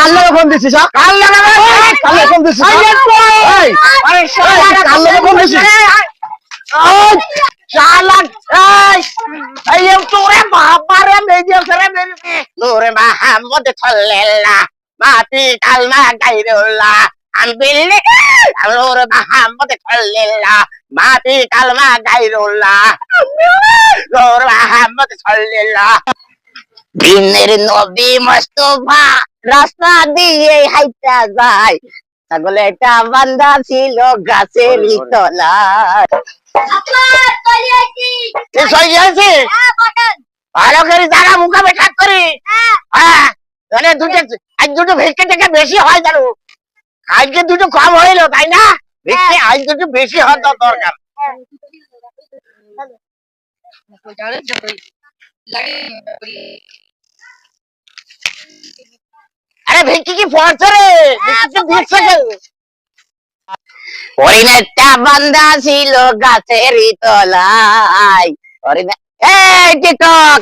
কাল লাগে ফোন দিছিস কাল লাগে কাল ফোন দিছিস আরে কাল লাগে ফোন দিছিস শালা এই তোরে বাবারে মেজে করে মেরে নূরে মোহাম্মদ সাল্লাল্লাহ মাটি কালমা গাইরুল্লাহ আমবিল্লি নূরে মোহাম্মদ সাল্লাল্লাহ মাটি কালমা গাইরুল্লাহ নূরে মোহাম্মদ সাল্লাল্লাহ দিনের নবী মুস্তাফা রাস্তা দিয়ে হাইটা যায় ছাগলে একটা বান্দা ছিল গাছের তলায় ভালো করে জায়গা মুখে বেঠা করি হ্যাঁ দুটো ভেটকে থেকে বেশি হয় জানো আজকে দুটো কম হইলো তাই না ভেটকে আজ দুটো বেশি হওয়ার দরকার আরে ভেটকি কি পড়ছে রে একটা বান্দা ছিল গাছের তলায় এই টিকটক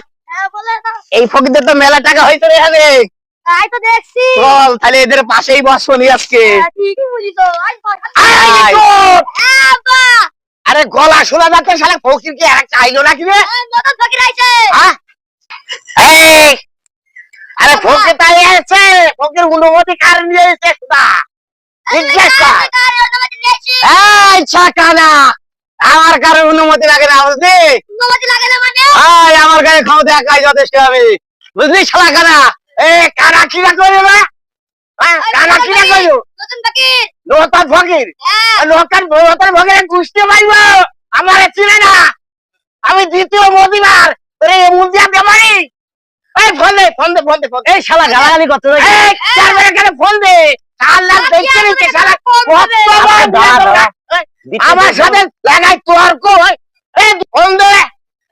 এই ফকিদের তো মেলা টাকা হইতো রে এখানে চল তাহলে এদের পাশেই বসবো নি আজকে আরে গলা শোনা যাচ্ছে শালা ফকির কি আর একটা আইলো নাকি রে আরে ফকির তাই আছে ফকির অনুমতি কার নিয়ে এসে আমার কারো অনুমতি লাগে না বুঝলি আমার কাছে ক্ষমতা একাই যথেষ্ট হবে বুঝলি শালা কানা কানা কিনা করবে কানা কিনা করবো নতুন ফকির নতুন ফকির বুঝতে পারব আমার চিনে না আমি দ্বিতীয় মদিনার মুদিয়া দেবারি ফোন দে ফোন দে ফোন দে এই শালা গালাগালি কত ফোন দে আমার সাথে লাগাই তর্ক ফোন দে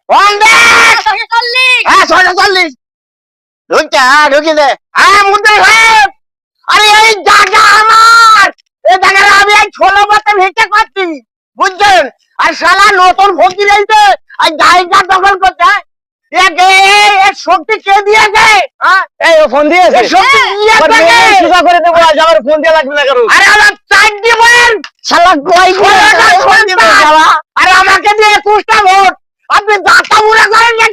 ফোন দে 640 ঢুকি দে মুদ্রা সাহেব আরে এই জায়গা আমার এই জায়গাটা আমি এই 16 বছর ভিক্ষা করছি বুঝছেন আর শালা নতুন ফকির আইছে আর জায়গা দখল করছে শক্তি কে দিয়েছে ফোন দিয়েছে করে দেবো আজ আমার ফোন দিয়ে লাগবে না কারো আরে আমার চার দিবেন শালা আরে আমাকে দিয়ে 21টা ভোট আপনি দাতা মুড়া করেন না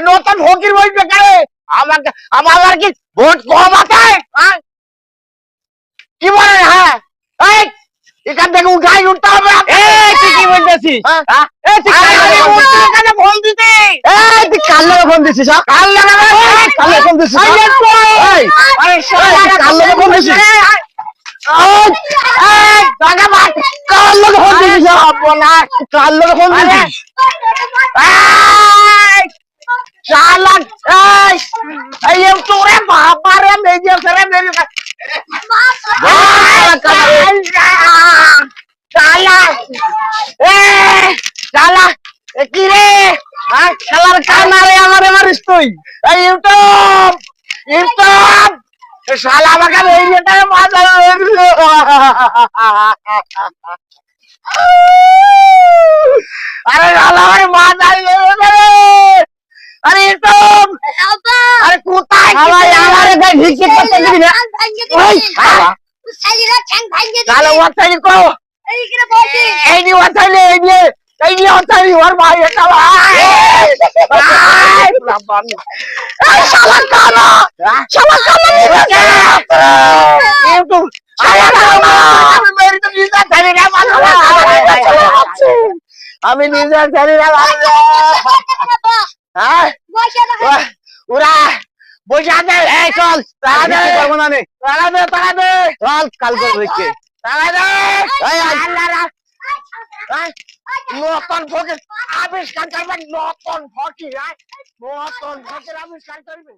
নতুন ফকির বলবে কারে আমাকে আমার কি ভোট কম আছে কি বলেন হ্যাঁ এখান থেকে উঠাই উঠতে হবে তুই কি বলতেছিস ফোন দিতে কাল লাগে ফোন দিছিস কাল লাগে ফোন দিছিস কাল লাগে ফোন দিছিস তোরে বাবারে মেজে করে মেরে কি রে খেলার কানারে আমার মারিস তুই ইউটিউব ইউটিউব শালা আমাকে আরে শালা আমার মাথা আরে ইউটিউব আরে কোথায় আমারে ভাই ভিক্ষে করতে দিবি না ওই শালা ওয়াটাই কো এইখানে বসে এই নি ওয়াটাই এই নি ওয়াটাই ওর ভাই এটা ভাই শালা কানা ইউটিউব আমি মেরে তো নিজে ধরে না আমি নিজে ধরে না ওরা বসে আছে এই চল তাড়াতাড়ি করবো না তাড়াতাড়ি চল কাল করবো নতুন ফকির আবিষ্কার করবে নতুন ফকির আবিষ্কার করবে